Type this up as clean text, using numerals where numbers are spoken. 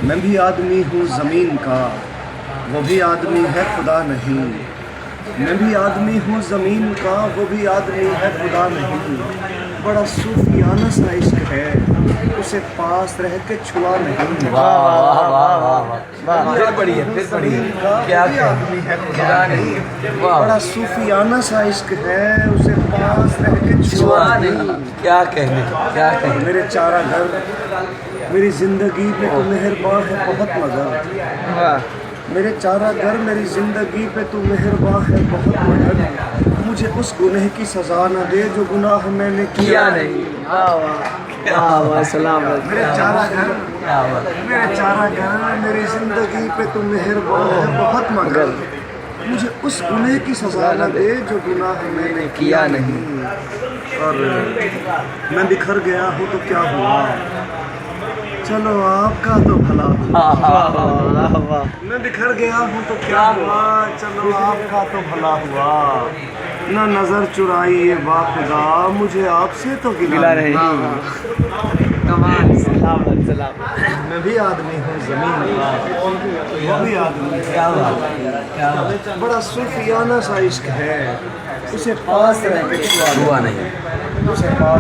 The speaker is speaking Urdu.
میں بھی آدمی ہوں زمین کا، وہ بھی آدمی ہے خدا نہیں۔ میں بھی آدمی ہوں زمین کا، وہ بھی آدمی ہے خدا نہیں۔ بڑا صوفیانہ سا عشق ہے، اسے پاس رہ کے چھوا نہیں۔ واہ واہ واہ واہ واہ، پھر پڑھیے کیا آدمی ہے خدا نہیں۔ واہ، بڑا صوفیانہ سا عشق ہے، اسے پاس رہ کے چھوا نہیں۔ کیا کہنے کیا کہنے۔ میرے چارہ گھر میری زندگی پہ تو مہربان ہے بہت مگر، میرے چارہ گھر میری زندگی پہ تو مہربان ہے بہت مگر، مجھے اس گناہ کی سزا نہ دے جو گناہ میں نے کیا نہیں۔ میرے چارہ گھر میری زندگی پہ تو مہربان ہے بہت مگر، مجھے اس گناہ کی سزا نہ دے جو گناہ میں نے کیا نہیں۔ اور میں بکھر گیا ہوں تو کیا ہوا، چلو آپ کا تو بھلا ہوا۔ میں بکھر گیا ہوں تو کیا ہوا، چلو آپ کا تو بھلا ہوا۔ نہ نظر چرائی یہ باخدا، مجھے آپ سے تو گلہ نہیں۔ میں بھی آدمی ہوں زمین کا، وہ بھی آدمی ہے۔ بڑا صوفیانہ سا عشق ہے، اسے پاس رہ کے چھوا نہیں۔